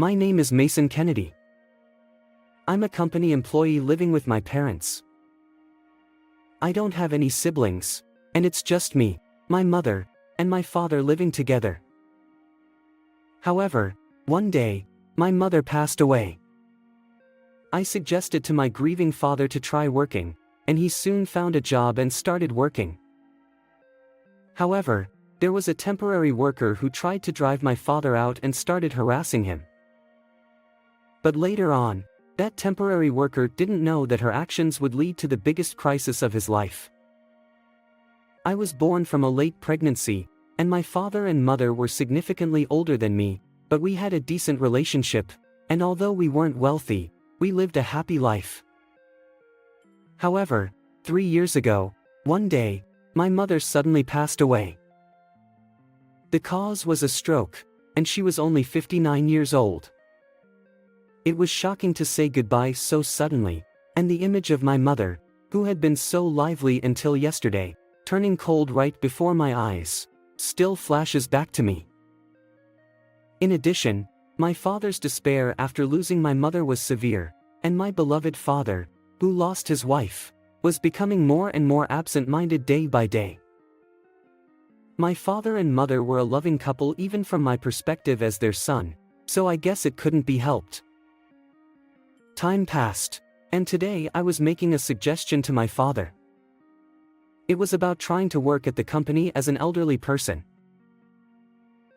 My name is Mason Kennedy. I'm a company employee living with my parents. I don't have any siblings, and it's just me, my mother, and my father living together. However, one day, my mother passed away. I suggested to my grieving father to try working, and he soon found a job and started working. However, there was a temporary worker who tried to drive my father out and started harassing him. But later on, that temporary worker didn't know that her actions would lead to the biggest crisis of his life. I was born from a late pregnancy, and my father and mother were significantly older than me, but we had a decent relationship, and although we weren't wealthy, we lived a happy life. However, 3 years ago, one day, my mother suddenly passed away. The cause was a stroke, and she was only 59 years old. It was shocking to say goodbye so suddenly, and the image of my mother, who had been so lively until yesterday, turning cold right before my eyes, still flashes back to me. In addition, my father's despair after losing my mother was severe, and my beloved father, who lost his wife, was becoming more and more absent-minded day by day. My father and mother were a loving couple even from my perspective as their son, so I guess it couldn't be helped. Time passed, and today I was making a suggestion to my father. It was about trying to work at the company as an elderly person.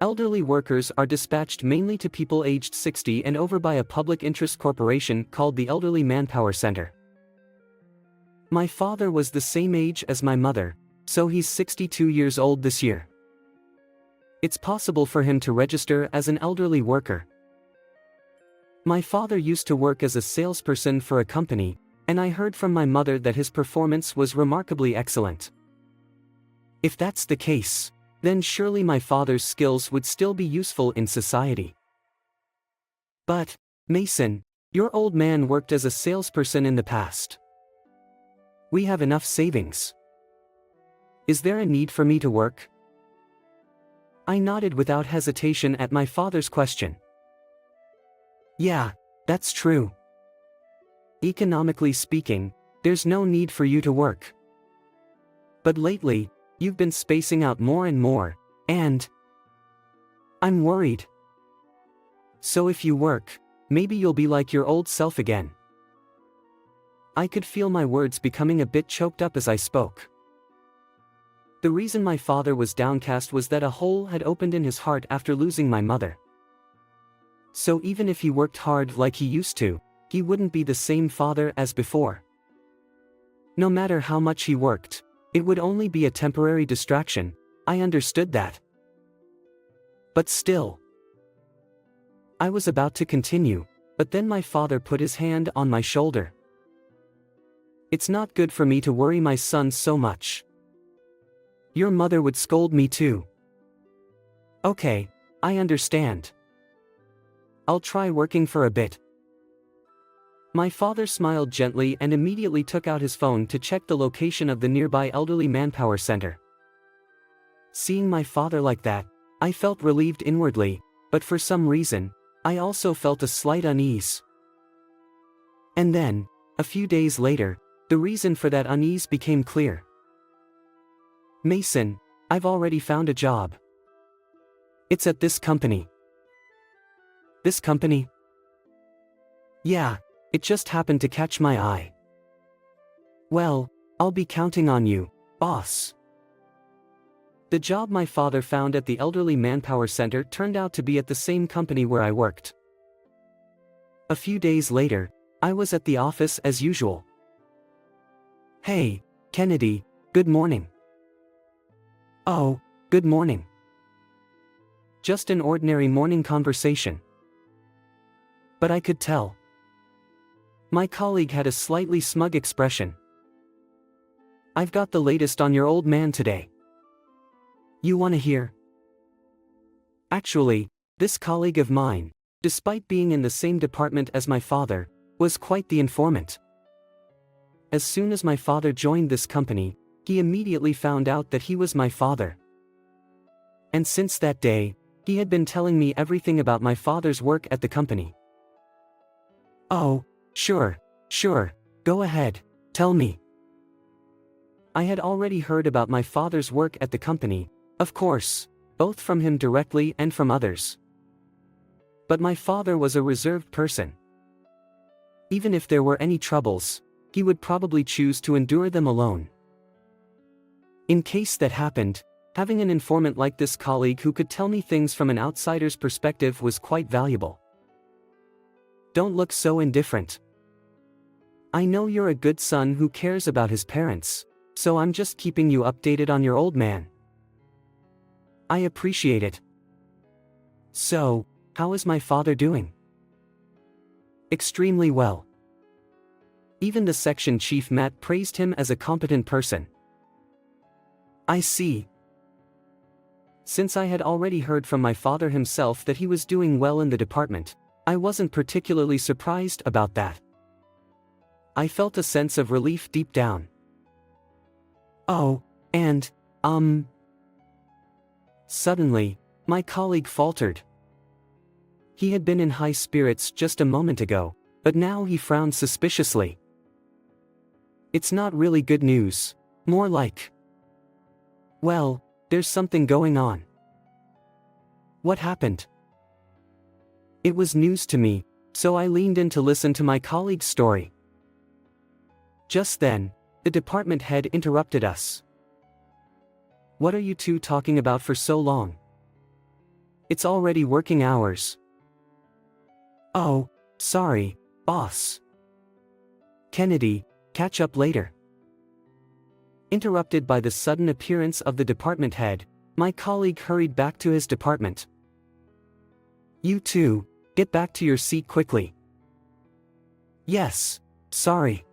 Elderly workers are dispatched mainly to people aged 60 and over by a public interest corporation called the Elderly Manpower Center. My father was the same age as my mother, so he's 62 years old this year. It's possible for him to register as an elderly worker. My father used to work as a salesperson for a company, and I heard from my mother that his performance was remarkably excellent. If that's the case, then surely my father's skills would still be useful in society. But, Mason, your old man worked as a salesperson in the past. We have enough savings. Is there a need for me to work? I nodded without hesitation at my father's question. Yeah, that's true. Economically speaking, there's no need for you to work. But lately, you've been spacing out more and more, and I'm worried. So if you work, maybe you'll be like your old self again. I could feel my words becoming a bit choked up as I spoke. The reason my father was downcast was that a hole had opened in his heart after losing my mother. So even if he worked hard like he used to, he wouldn't be the same father as before. No matter how much he worked, it would only be a temporary distraction. I understood that. But still. I was about to continue, but then my father put his hand on my shoulder. It's not good for me to worry my son so much. Your mother would scold me too. Okay, I understand. I'll try working for a bit. My father smiled gently and immediately took out his phone to check the location of the nearby Elderly Manpower Center. Seeing my father like that, I felt relieved inwardly, but for some reason, I also felt a slight unease. And then, a few days later, the reason for that unease became clear. Mason, I've already found a job. It's at this company. This company? Yeah, it just happened to catch my eye. Well, I'll be counting on you, boss. The job my father found at the Elderly Manpower Center turned out to be at the same company where I worked. A few days later, I was at the office as usual. Hey, Kennedy, good morning. Oh, good morning. Just an ordinary morning conversation. But I could tell. My colleague had a slightly smug expression. I've got the latest on your old man today. You want to hear? Actually, this colleague of mine, despite being in the same department as my father, was quite the informant. As soon as my father joined this company, he immediately found out that he was my father. And since that day, He had been telling me everything about my father's work at the company. Oh, sure, go ahead, tell me. I had already heard about my father's work at the company, of course, both from him directly and from others. But my father was a reserved person. Even if there were any troubles, he would probably choose to endure them alone. In case that happened, having an informant like this colleague who could tell me things from an outsider's perspective was quite valuable. Don't look so indifferent. I know you're a good son who cares about his parents, so I'm just keeping you updated on your old man. I appreciate it. So, how is my father doing? Extremely well. Even the section chief Matt praised him as a competent person. I see. Since I had already heard from my father himself that he was doing well in the department, I wasn't particularly surprised about that. I felt a sense of relief deep down. Oh, and, Suddenly, my colleague faltered. He had been in high spirits just a moment ago, but now he frowned suspiciously. It's not really good news, more like, well, there's something going on. What happened? It was news to me, so I leaned in to listen to my colleague's story. Just then, the department head interrupted us. What are you two talking about for so long? It's already working hours. Oh, sorry, boss. Kennedy, catch up later. Interrupted by the sudden appearance of the department head, my colleague hurried back to his department. You two, get back to your seat quickly. Yes, sorry.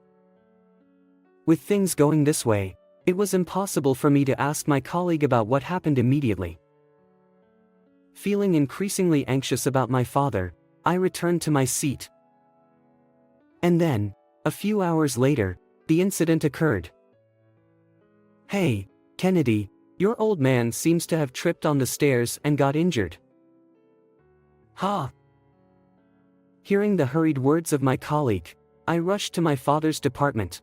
With things going this way, it was impossible for me to ask my colleague about what happened immediately. Feeling increasingly anxious about my father, I returned to my seat. And then, a few hours later, the incident occurred. Hey, Kennedy, your old man seems to have tripped on the stairs and got injured. Ha! Hearing the hurried words of my colleague, I rushed to my father's department.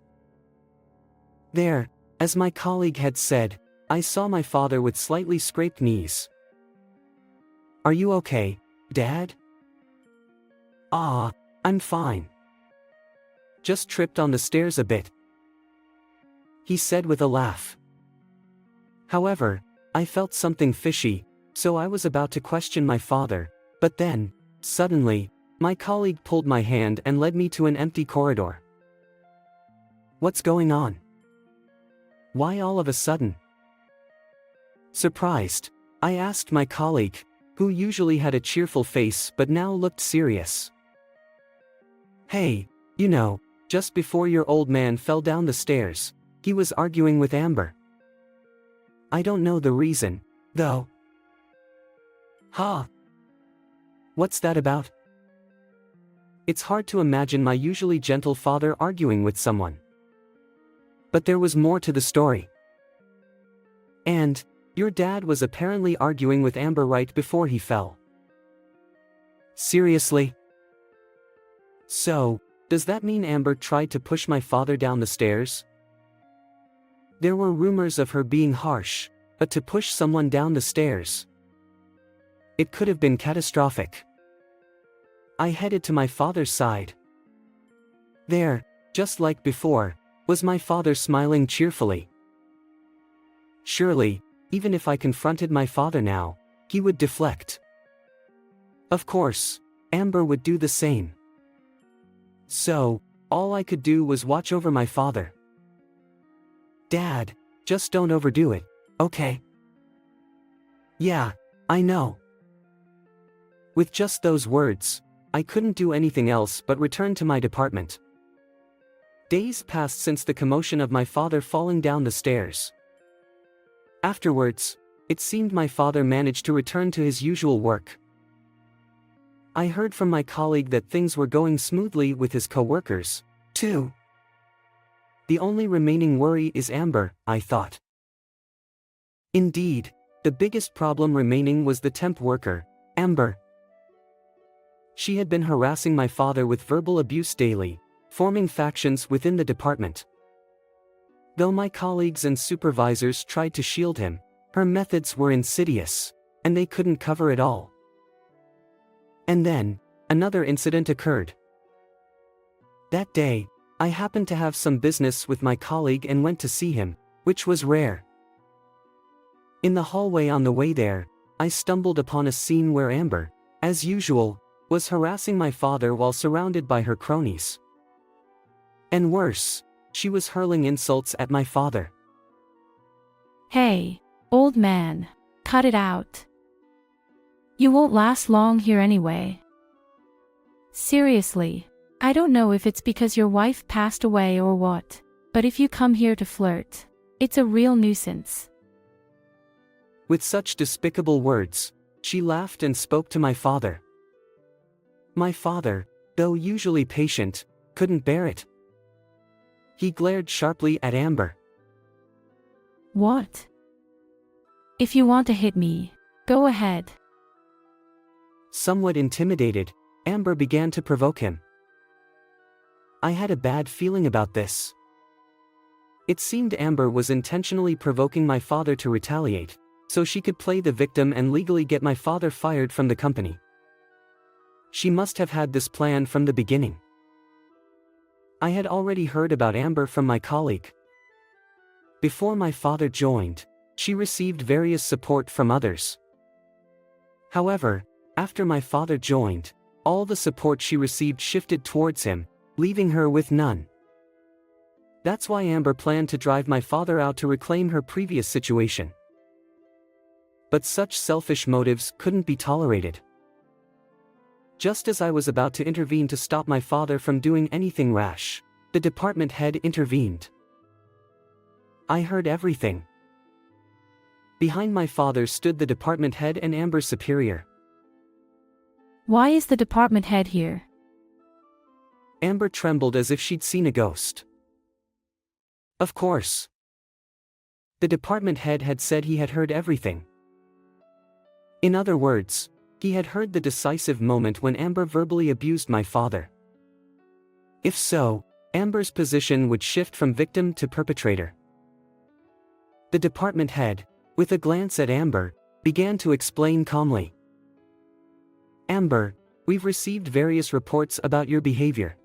There, as my colleague had said, I saw my father with slightly scraped knees. Are you okay, Dad? I'm fine. Just tripped on the stairs a bit, he said with a laugh. However, I felt something fishy, so I was about to question my father, but then, suddenly, my colleague pulled my hand and led me to an empty corridor. What's going on? Why all of a sudden? Surprised, I asked my colleague, who usually had a cheerful face but now looked serious. Hey, just before your old man fell down the stairs, he was arguing with Amber. I don't know the reason, though. Ha! What's that about? It's hard to imagine my usually gentle father arguing with someone. But there was more to the story. And, your dad was apparently arguing with Amber right before he fell. Seriously? So, does that mean Amber tried to push my father down the stairs? There were rumors of her being harsh, but to push someone down the stairs, it could have been catastrophic. I headed to my father's side. There, just like before, was my father smiling cheerfully. Surely, even if I confronted my father now, he would deflect. Of course, Amber would do the same. So, all I could do was watch over my father. Dad, just don't overdo it, okay? Yeah, I know. With just those words, I couldn't do anything else but return to my department. Days passed since the commotion of my father falling down the stairs. Afterwards, it seemed my father managed to return to his usual work. I heard from my colleague that things were going smoothly with his co-workers, too. The only remaining worry is Amber, I thought. Indeed, the biggest problem remaining was the temp worker, Amber. She had been harassing my father with verbal abuse daily, forming factions within the department. Though my colleagues and supervisors tried to shield him, her methods were insidious, and they couldn't cover it all. And then, another incident occurred. That day, I happened to have some business with my colleague and went to see him, which was rare. In the hallway on the way there, I stumbled upon a scene where Amber, as usual, was harassing my father while surrounded by her cronies. And worse, she was hurling insults at my father. Hey, old man, cut it out. You won't last long here anyway. Seriously, I don't know if it's because your wife passed away or what, but if you come here to flirt, it's a real nuisance. With such despicable words, she laughed and spoke to my father. My father, though usually patient, couldn't bear it. He glared sharply at Amber. What? If you want to hit me, go ahead. Somewhat intimidated, Amber began to provoke him. I had a bad feeling about this. It seemed Amber was intentionally provoking my father to retaliate, so she could play the victim and legally get my father fired from the company. She must have had this plan from the beginning. I had already heard about Amber from my colleague. Before my father joined, she received various support from others. However, after my father joined, all the support she received shifted towards him, leaving her with none. That's why Amber planned to drive my father out to reclaim her previous situation. But such selfish motives couldn't be tolerated. Just as I was about to intervene to stop my father from doing anything rash, the department head intervened. I heard everything. Behind my father stood the department head and Amber's superior. Why is the department head here? Amber trembled as if she'd seen a ghost. Of course. The department head had said he had heard everything. In other words, he had heard the decisive moment when Amber verbally abused my father. If so, Amber's position would shift from victim to perpetrator. The department head, with a glance at Amber, began to explain calmly. Amber, we've received various reports about your behavior.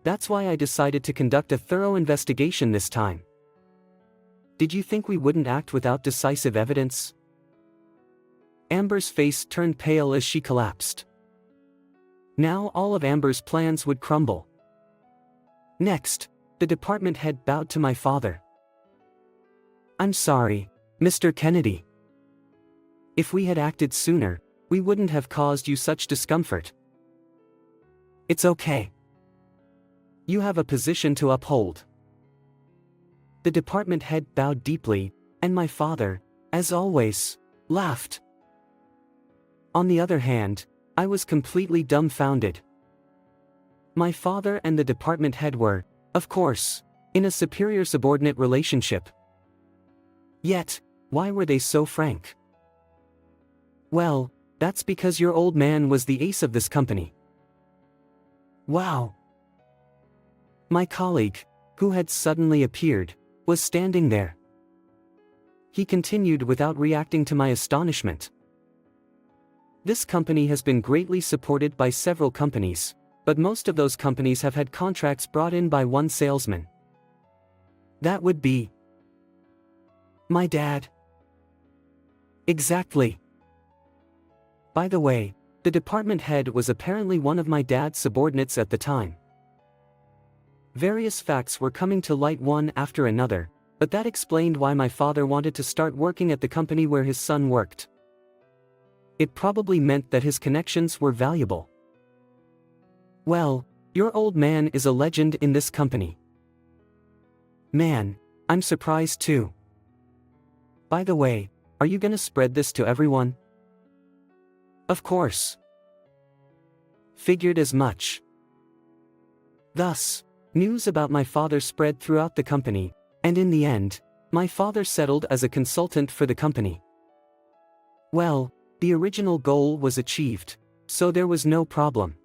That's why I decided to conduct a thorough investigation this time. Did you think we wouldn't act without decisive evidence? Amber's face turned pale as she collapsed. Now all of Amber's plans would crumble. Next, the department head bowed to my father. I'm sorry, Mr. Kennedy. If we had acted sooner, we wouldn't have caused you such discomfort. It's okay. You have a position to uphold. The department head bowed deeply, and my father, as always, laughed. On the other hand, I was completely dumbfounded. My father and the department head were, of course, in a superior-subordinate relationship. Yet, why were they so frank? Well, that's because your old man was the ace of this company. Wow. My colleague, who had suddenly appeared, was standing there. He continued without reacting to my astonishment. This company has been greatly supported by several companies, but most of those companies have had contracts brought in by one salesman. That would be my dad. Exactly. By the way, the department head was apparently one of my dad's subordinates at the time. Various facts were coming to light one after another, but that explained why my father wanted to start working at the company where his son worked. It probably meant that his connections were valuable. Well, your old man is a legend in this company. Man, I'm surprised too. By the way, are you gonna spread this to everyone? Of course. Figured as much. Thus, news about my father spread throughout the company, and in the end, my father settled as a consultant for the company. Well, The original goal was achieved, so there was no problem.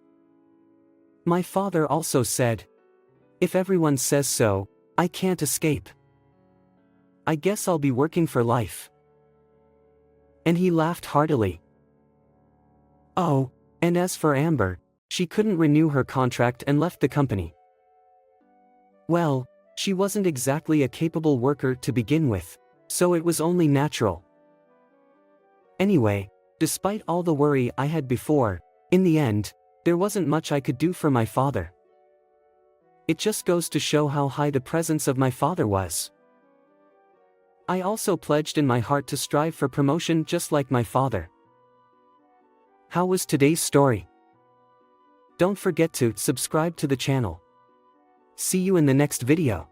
My father also said, "If everyone says so, I can't escape. I guess I'll be working for life." And he laughed heartily. Oh, and as for Amber, she couldn't renew her contract and left the company. Well, she wasn't exactly a capable worker to begin with, so it was only natural. Anyway, despite all the worry I had before, in the end, there wasn't much I could do for my father. It just goes to show how high the presence of my father was. I also pledged in my heart to strive for promotion just like my father. How was today's story? Don't forget to subscribe to the channel. See you in the next video.